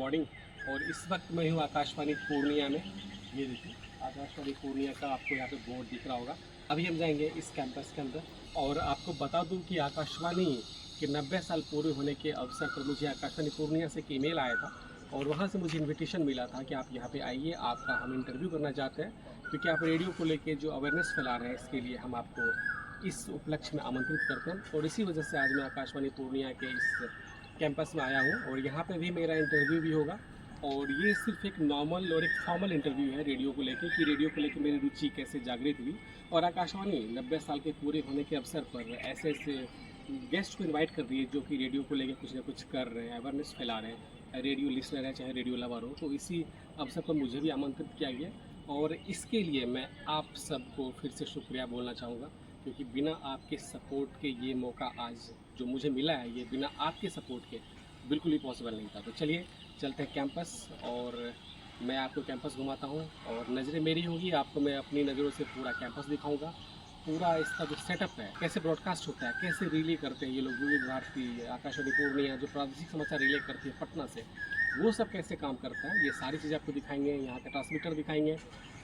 Morning. और इस वक्त मैं हूँ आकाशवाणी पूर्णिया में। ये देखिए आकाशवाणी पूर्णिया का आपको यहाँ पे बोर्ड दिख रहा होगा। अभी हम जाएंगे इस कैंपस के अंदर और आपको बता दूँ कि आकाशवाणी के 90 साल पूरे होने के अवसर पर मुझे आकाशवाणी पूर्णिया से एक ईमेल आया था और वहाँ से मुझे इन्विटेशन मिला था कि आप यहाँ पे आइए, आपका हम इंटरव्यू करना चाहते हैं क्योंकि आप रेडियो को लेके जो अवेयरनेस फैला रहे हैं इसके लिए हम आपको इस उपलक्ष्य में आमंत्रित करते हैं। और इसी वजह से आज मैं आकाशवाणी पूर्णिया के इस कैंपस में आया हूँ और यहाँ पे भी मेरा इंटरव्यू भी होगा। और ये सिर्फ एक नॉर्मल और एक फॉर्मल इंटरव्यू है रेडियो को लेके कि रेडियो को लेके मेरी रुचि कैसे जागृत हुई और आकाशवाणी 90 साल के पूरे होने के अवसर पर ऐसे ऐसे गेस्ट को इनवाइट कर रही है जो कि रेडियो को लेके कुछ ना कुछ कर रहे हैं, अवेयरनेस फैला रहे हैं। रेडियो लिसनर है चाहे रेडियो लवर हो, तो इसी अवसर पर मुझे भी आमंत्रित किया गया और इसके लिए मैं आप सबको फिर से शुक्रिया बोलना चाहूँगा क्योंकि बिना आपके सपोर्ट के ये मौका आज जो मुझे मिला है ये बिना आपके सपोर्ट के बिल्कुल भी पॉसिबल नहीं था। तो चलिए चलते हैं कैंपस और मैं आपको कैंपस घुमाता हूँ और नज़रें मेरी होगी, आपको मैं अपनी नज़रों से पूरा कैंपस दिखाऊंगा। पूरा इसका जो सेटअप है, कैसे ब्रॉडकास्ट होता है, कैसे रिले करते हैं ये लोग, विविध भारती आकाशवाणी पूर्णिया जो प्रादेशिक समाचार रिले करती है पटना से, वो सब कैसे काम करता है, ये सारी चीज़ें आपको दिखाएंगे। यहाँ का ट्रांसमीटर दिखाएंगे,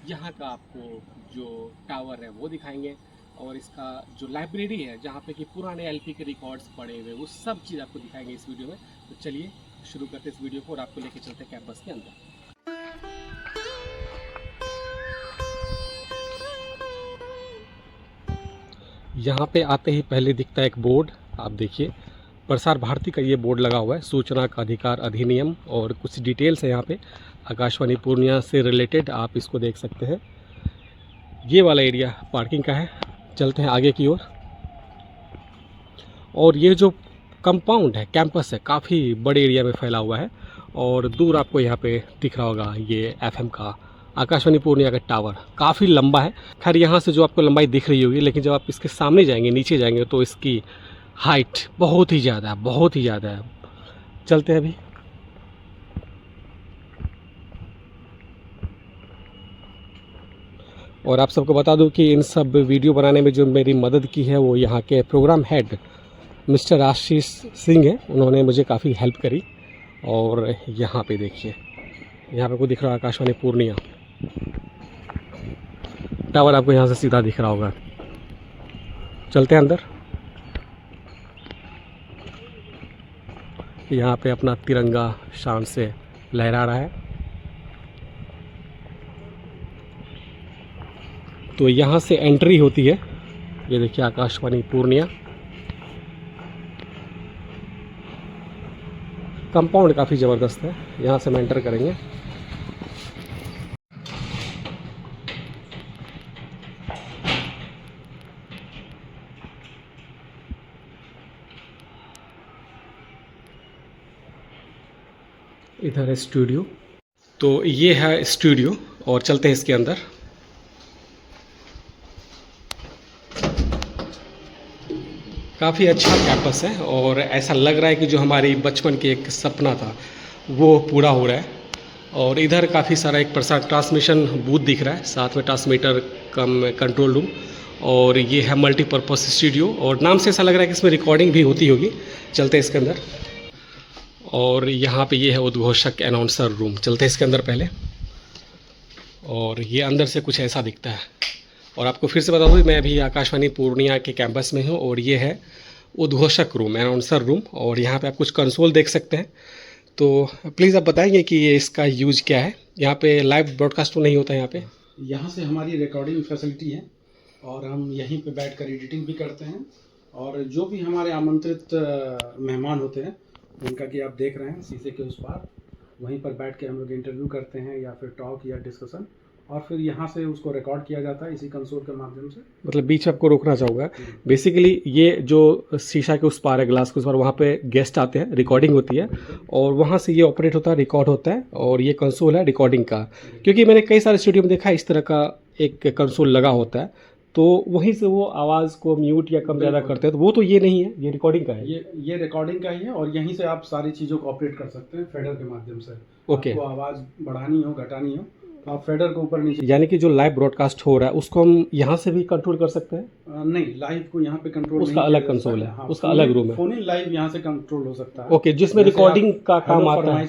यहाँ का आपको जो टावर है वो दिखाएंगे और इसका जो लाइब्रेरी है जहाँ पे कि पुराने एलपी के रिकॉर्ड्स पड़े हुए वो सब चीज़ आपको दिखाएंगे इस वीडियो में। तो चलिए शुरू करते इस वीडियो को और आपको लेके चलते हैं कैंपस के अंदर। यहाँ पे आते ही पहले दिखता है एक बोर्ड, आप देखिए प्रसार भारती का ये बोर्ड लगा हुआ है, सूचना का अधिकार अधिनियम, और कुछ डिटेल्स है यहाँ पे आकाशवाणी पूर्णिया से रिलेटेड, आप इसको देख सकते हैं। ये वाला एरिया पार्किंग का है। चलते हैं आगे की ओर। और ये जो कंपाउंड है, कैंपस है, काफ़ी बड़े एरिया में फैला हुआ है और दूर आपको यहाँ पे दिख रहा होगा ये एफएम का आकाशवाणी पूर्णिया का टावर काफ़ी लंबा है। खैर यहाँ से जो आपको लंबाई दिख रही होगी, लेकिन जब आप इसके सामने जाएंगे, नीचे जाएंगे, तो इसकी हाइट बहुत ही ज़्यादा है, बहुत ही ज़्यादा है। चलते हैं अभी। और आप सबको बता दूं कि इन सब वीडियो बनाने में जो मेरी मदद की है वो यहाँ के programme head mister Ashish Singh है, उन्होंने मुझे काफ़ी हेल्प करी। और यहाँ पे देखिए, यहाँ पे को दिख रहा है आकाशवाणी पूर्णिया टावर, आपको यहाँ से सीधा दिख रहा होगा। चलते हैं अंदर। यहाँ पे अपना तिरंगा शान से लहरा रहा है। तो यहाँ से एंट्री होती है, ये देखिए आकाशवाणी पूर्णिया। कंपाउंड काफ़ी ज़बरदस्त है, यहाँ से हम एंटर करेंगे। इधर है स्टूडियो, तो ये है स्टूडियो और चलते हैं इसके अंदर। काफ़ी अच्छा कैंपस है और ऐसा लग रहा है कि जो हमारी बचपन की एक सपना था वो पूरा हो रहा है। और इधर काफ़ी सारा एक प्रसार ट्रांसमिशन बूथ दिख रहा है, साथ में ट्रांसमीटर कम कंट्रोल रूम, और ये है मल्टीपर्पज़ स्टूडियो और नाम से ऐसा लग रहा है कि इसमें रिकॉर्डिंग भी होती होगी। चलते हैं इसके अंदर। और यहाँ पे ये है उद्घोषक अनाउंसर रूम, चलते हैं इसके अंदर पहले। और ये अंदर से कुछ ऐसा दिखता है। और आपको फिर से बता दूँ, मैं अभी आकाशवाणी पूर्णिया के कैंपस में हूँ और ये है उद्घोषक रूम, अनाउंसर रूम, और यहाँ पे आप कुछ कंसोल देख सकते हैं। तो प्लीज़ आप बताएंगे कि ये इसका यूज क्या है। यहाँ पे लाइव ब्रॉडकास्ट तो नहीं होता है यहाँ से हमारी रिकॉर्डिंग फैसिलिटी है और हम यहीं पे बैठकर एडिटिंग भी करते हैं। और जो भी हमारे आमंत्रित मेहमान होते हैं उनका कि आप देख रहे हैं शीशे के उस पार, वहीं पर बैठ के हम लोग इंटरव्यू करते हैं या फिर टॉक या डिस्कशन, और फिर यहाँ से उसको रिकॉर्ड किया जाता है इसी कंसोल के माध्यम से। मतलब बीच आपको रोकना चाहूँगा, बेसिकली ये जो शीशा के उस पार है, ग्लास के उस पार, वहाँ पे गेस्ट आते हैं, रिकॉर्डिंग होती है और वहाँ से ये ऑपरेट होता है, रिकॉर्ड होता है, और ये कंसोल है रिकॉर्डिंग का। क्योंकि मैंने कई सारे स्टूडियो में देखा है इस तरह का एक कंसोल लगा होता है, तो वहीं से वो आवाज़ को म्यूट या कम ज़्यादा करते हैं। तो वो तो ये नहीं है, ये रिकॉर्डिंग का है। ये रिकॉर्डिंग का ही है और यहीं से आप सारी चीज़ों को ऑपरेट कर सकते हैं फेडर के माध्यम से। ओके, आपको आवाज़ बढ़ानी हो घटानी हो तो आप फेडर के ऊपर नीचे, यानी कि जो लाइव ब्रॉडकास्ट हो रहा है उसको हम यहाँ से भी कंट्रोल कर सकते हैं। नहीं, लाइव को यहाँ पे कंट्रोल उसका अलग कंसोल है, उसका अलग रूम है। फोन इन लाइव यहाँ से कंट्रोल हो सकता है। ओके, जिसमें रिकॉर्डिंग का काम आता है।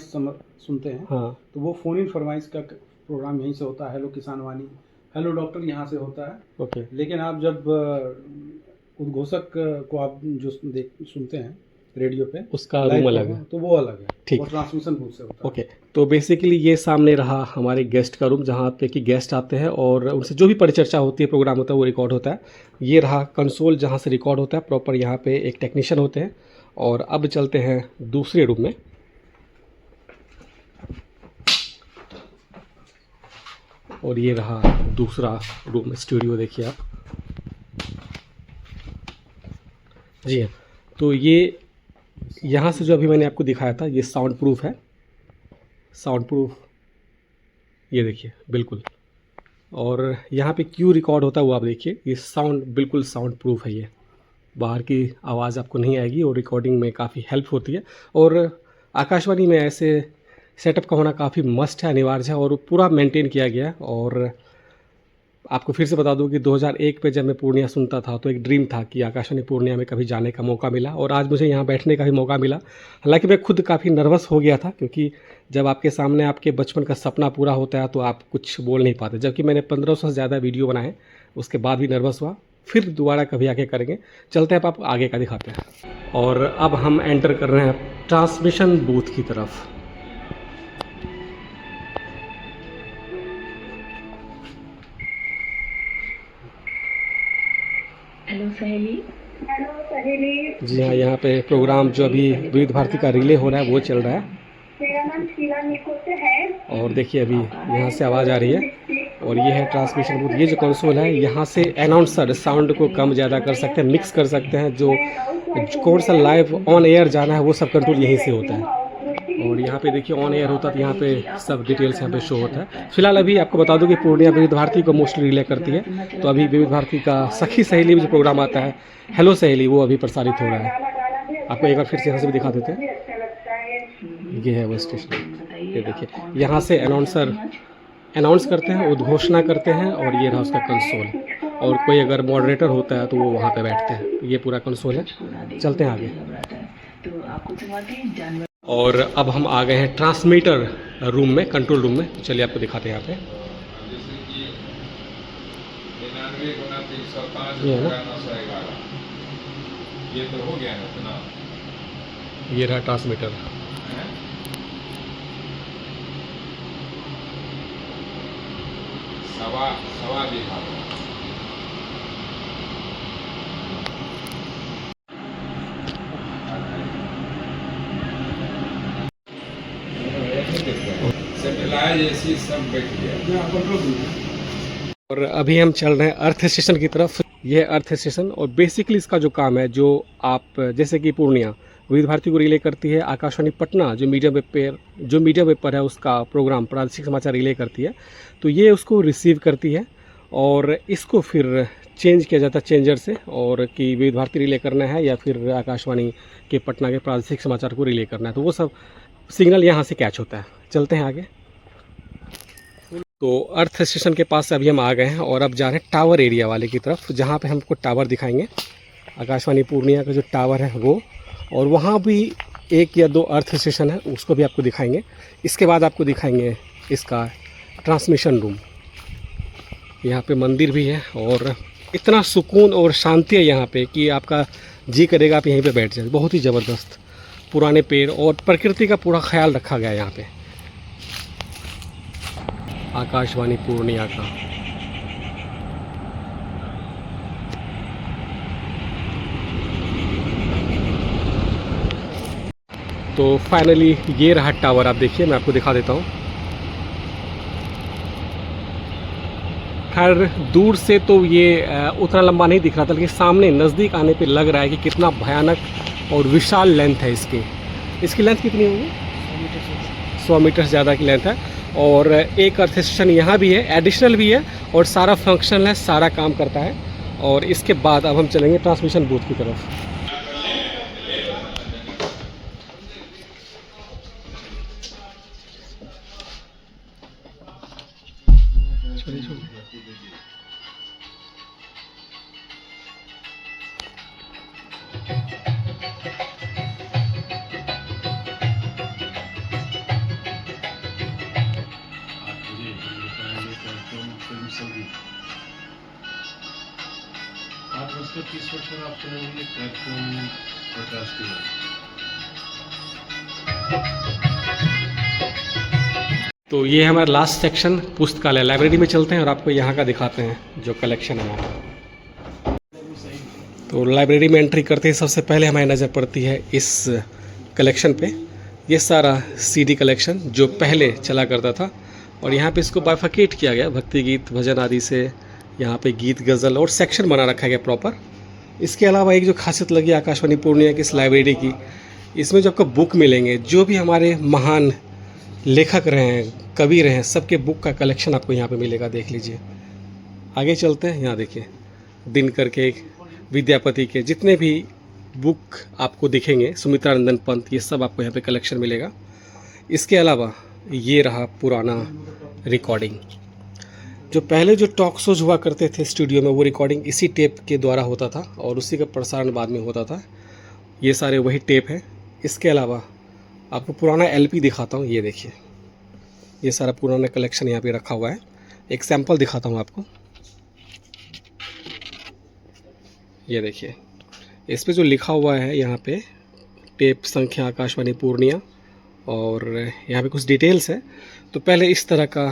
सुनते हैं, हाँ तो वो फ़ोन इन फरमाइश का प्रोग्राम यहीं से होता है। हेलो किसान वाणी, हेलो डॉक्टर यहाँ से होता है। ओके। लेकिन आप जब उद्घोषक को आप जो सुनते हैं रेडियो पे, उसका लाइव रूम अलग है। प्रोग्राम, तो वो अलग है, ठीक। वो ट्रांसमिशन बूथ से होता है। ओके, तो बेसिकली ये सामने रहा हमारे गेस्ट का रूम, जहाँ पे कि गेस्ट आते हैं और उनसे जो भी परिचर्चा होती है, प्रोग्राम होता है, वो रिकॉर्ड होता है। ये रहा कंसोल जहाँ से रिकॉर्ड होता है प्रॉपर। यहाँ पे एक टेक्नीशियन होते हैं। और अब चलते हैं दूसरे रूम में। और ये रहा दूसरा रूम, स्टूडियो देखिए आप। जी हाँ, तो ये यहाँ से जो अभी मैंने आपको दिखाया था, ये साउंड प्रूफ है। साउंड प्रूफ, ये देखिए बिल्कुल। और यहाँ पे क्यों रिकॉर्ड होता है वो आप देखिए, ये साउंड बिल्कुल साउंड प्रूफ है। ये बाहर की आवाज़ आपको नहीं आएगी और रिकॉर्डिंग में काफ़ी हेल्प होती है। और आकाशवाणी में ऐसे सेटअप का होना काफ़ी मस्ट है, अनिवार्य है, और पूरा मेंटेन किया गया है। और आपको फिर से बता दूं कि 2001 में जब मैं पूर्णिया सुनता था तो एक ड्रीम था कि आकाशवाणी पूर्णिया में कभी जाने का मौका मिला, और आज मुझे यहाँ बैठने का भी मौका मिला। हालांकि मैं खुद काफ़ी नर्वस हो गया था, क्योंकि जब आपके सामने आपके बचपन का सपना पूरा होता है तो आप कुछ बोल नहीं पाते। जबकि मैंने 1500 से ज़्यादा वीडियो बनाए, उसके बाद भी नर्वस हुआ। फिर दोबारा कभी आके करेंगे। चलते हैं, आप आगे का दिखाते हैं। और अब हम एंटर कर रहे हैं ट्रांसमिशन बूथ की तरफ। हेलो सहेली। हेलो सहेली। जी हाँ, यहाँ पे प्रोग्राम जो अभी विविध भारती का रिले हो रहा है वो चल रहा है। मेरा नाम शीला निको से है। और देखिए अभी यहाँ से आवाज़ आ रही है। और ये है ट्रांसमिशन बूथ। ये जो कंसोल है, यहाँ से अनाउंसर साउंड को कम ज़्यादा कर सकते हैं, मिक्स कर सकते हैं। जो कौन सा लाइव ऑन एयर जाना है वो सब कंट्रोल यहीं से होता है। और यहाँ पे देखिए ऑन एयर होता है तो यहाँ पे सब डिटेल्स यहाँ पे शो होता है। फिलहाल अभी आपको बता दूं कि पूर्णिया विविध भारती को मोस्टली रिले करती है। तो अभी विविध भारती का सखी सहेली में जो प्रोग्राम आता है, हेलो सहेली, वो अभी प्रसारित हो रहा है। आपको एक बार फिर से यहाँ से भी दिखा देते हैं। ये है वो स्टेशन, ये देखिए। यहाँ से अनाउंसर अनाउंस करते हैं, उद्घोषणा करते हैं। और ये रहा उसका कंसोल। और कोई अगर मॉडरेटर होता है तो वो वहाँ पे बैठते हैं। ये पूरा कंसोल है। चलते हैं आगे। और अब हम आ गए हैं ट्रांसमीटर रूम में, कंट्रोल रूम में। तो चलिए आपको दिखाते हैं यहाँ पे। ये है ना, ये तो हो गया ना। ये रहा ट्रांसमीटर। सवा देखा। सेटेलाइट ऐसी सब बैठ गया। और अभी हम चल रहे हैं अर्थ स्टेशन की तरफ। ये है अर्थ स्टेशन। और बेसिकली इसका जो काम है, जो आप जैसे कि पूर्णिया विविध भारती को रिले करती है, आकाशवाणी पटना जो मीडियम वेब पर है उसका प्रोग्राम प्रादेशिक समाचार रिले करती है, तो ये उसको रिसीव करती है और इसको फिर चेंज किया जाता है चेंजर से, और कि विविध भारती रिले करना है या फिर आकाशवाणी के पटना के प्रादेशिक समाचार को रिले करना है, तो वो सब सिग्नल यहाँ से कैच होता है। चलते हैं आगे। तो अर्थ स्टेशन के पास से अभी हम आ गए हैं और अब जा रहे हैं टावर एरिया वाले की तरफ, जहाँ पे हमको टावर दिखाएंगे, आकाशवाणी पूर्णिया का जो टावर है वो। और वहाँ भी एक या दो अर्थ स्टेशन है, उसको भी आपको दिखाएंगे। इसके बाद आपको दिखाएंगे इसका ट्रांसमिशन रूम। यहाँ पे मंदिर भी है और इतना सुकून और शांति है यहाँ पे कि आपका जी करेगा आप यहीं पे बैठ जाए। बहुत ही ज़बरदस्त पुराने पेड़ और प्रकृति का पूरा ख्याल रखा गया है यहाँ पे आकाशवाणी पूर्णिया का। तो फाइनली ये रहा टावर। आप देखिए, मैं आपको दिखा देता हूँ। खैर दूर से तो ये उतना लंबा नहीं दिख रहा था, लेकिन सामने नज़दीक आने पे लग रहा है कि कितना भयानक और विशाल लेंथ है इसकी लेंथ कितनी होगी? 100 मीटर से ज़्यादा की लेंथ है। और एक अर्थ स्टेशन यहाँ भी है, एडिशनल भी है, और सारा फंक्शनल है, सारा काम करता है। और इसके बाद अब हम चलेंगे ट्रांसमिशन बूथ की तरफ। संगीत। 8:30 पर आप सुनेंगे कार्यक्रम प्रकाश की राह। तो ये है हमारा लास्ट सेक्शन पुस्तकालय। लाइब्रेरी में चलते हैं और आपको यहाँ का दिखाते हैं जो कलेक्शन है हमारा। तो लाइब्रेरी में एंट्री करते ही सबसे पहले हमारी नज़र पड़ती है इस कलेक्शन पे। ये सारा सीडी कलेक्शन जो पहले चला करता था और यहाँ पे इसको बाइफिकेट किया गया, भक्ति गीत भजन आदि से यहाँ पे गीत गज़ल और सेक्शन बना रखा गया प्रॉपर। इसके अलावा एक जो खासियत लगी आकाशवाणी पूर्णिया की इस लाइब्रेरी की, इसमें जो आपको बुक मिलेंगे जो भी हमारे महान लेखक रहे हैं, कवि रहे हैं, सबके बुक का कलेक्शन आपको यहाँ पे मिलेगा। देख लीजिए, आगे चलते हैं। यहाँ देखिए दिनकर के, विद्यापति के जितने भी बुक आपको दिखेंगे, सुमित्रानंदन पंत, ये सब आपको यहाँ पे कलेक्शन मिलेगा। इसके अलावा ये रहा पुराना रिकॉर्डिंग। जो पहले जो टॉक शोज हुआ करते थे स्टूडियो में, वो रिकॉर्डिंग इसी टेप के द्वारा होता था और उसी का प्रसारण बाद में होता था। ये सारे वही टेप हैं। इसके अलावा आपको पुराना एलपी दिखाता हूँ। ये देखिए, ये सारा पुराना कलेक्शन यहाँ पे रखा हुआ है। एक सैंपल दिखाता हूँ आपको। ये देखिए, इस पे जो लिखा हुआ है यहाँ पे टेप संख्या आकाशवाणी पूर्णिया और यहाँ पे कुछ डिटेल्स है। तो पहले इस तरह का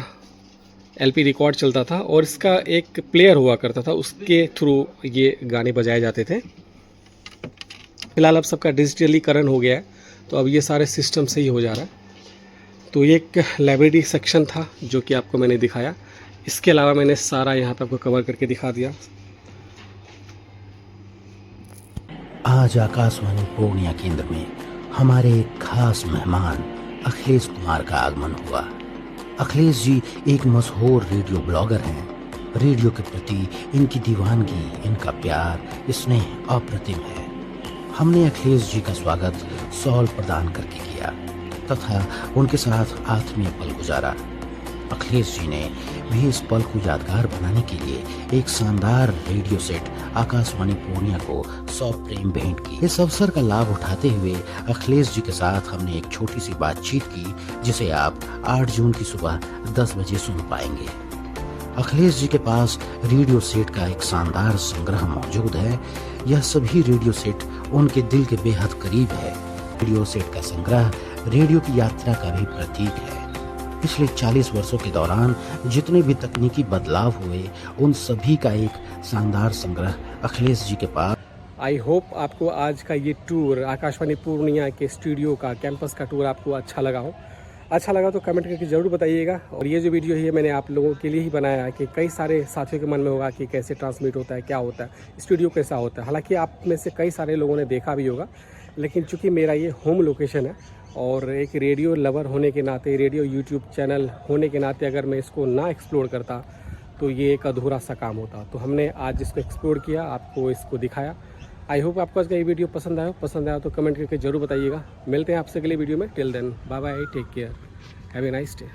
एलपी रिकॉर्ड चलता था और इसका एक प्लेयर हुआ करता था, उसके थ्रू ये गाने बजाए जाते थे। फिलहाल अब सबका डिजिटलीकरण हो गया है, तो अब ये सारे सिस्टम से ही हो जा रहा है। तो ये एक लाइब्रेरी सेक्शन था जो कि आपको मैंने दिखाया। इसके अलावा मैंने सारा यहाँ पे आपको कवर करके दिखा दिया। आज आकाशवाणी पूर्णिया केंद्र में हमारे एक खास मेहमान अखिलेश कुमार का आगमन हुआ। अखिलेश जी एक मशहूर रेडियो ब्लॉगर हैं। रेडियो के प्रति इनकी दीवानगी, इनका प्यार, स्नेह अप्रतिम है। हमने अखिलेश जी का स्वागत शॉल प्रदान करके किया तथा उनके साथ आत्मीय पल गुजारा। अखिलेश जी ने भी इस पल को यादगार बनाने के लिए एक शानदार रेडियो सेट आकाशवाणी पूर्णिया को सौंप प्रेम भेंट की। इस अवसर का लाभ उठाते हुए अखिलेश जी के साथ हमने एक छोटी सी बातचीत की, जिसे आप 8 जून की सुबह 10 बजे सुन पाएंगे। अखिलेश जी के पास रेडियो सेट का एक शानदार संग्रह मौजूद है। यह सभी रेडियो सेट उनके दिल के बेहद करीब है। रेडियो सेट का संग्रह रेडियो की यात्रा का भी प्रतीक है। पिछले 40 वर्षों के दौरान जितने भी तकनीकी बदलाव हुए, उन सभी का एक शानदार संग्रह अखिलेश जी के पास। आई होप आपको आज का ये टूर आकाशवाणी पूर्णिया के स्टूडियो का, कैंपस का टूर आपको अच्छा लगा हो। अच्छा लगा तो कमेंट करके ज़रूर बताइएगा। और ये जो वीडियो है मैंने आप लोगों के लिए ही बनाया है कि कई सारे साथियों के मन में होगा कि कैसे ट्रांसमिट होता है, क्या होता है, स्टूडियो कैसा होता है। हालांकि आप में से कई सारे लोगों ने देखा भी होगा, लेकिन चूंकि मेरा ये होम लोकेशन है और एक रेडियो लवर होने के नाते, रेडियो यूट्यूब चैनल होने के नाते अगर मैं इसको ना एक्सप्लोर करता तो ये एक अधूरा सा काम होता। तो हमने आज इसको एक्सप्लोर किया, आपको इसको दिखाया। आई होप आपको आज का ये वीडियो पसंद आया तो कमेंट करके ज़रूर बताइएगा। मिलते हैं आपसे अगले वीडियो में। Till then bye bye, take care, have a nice day.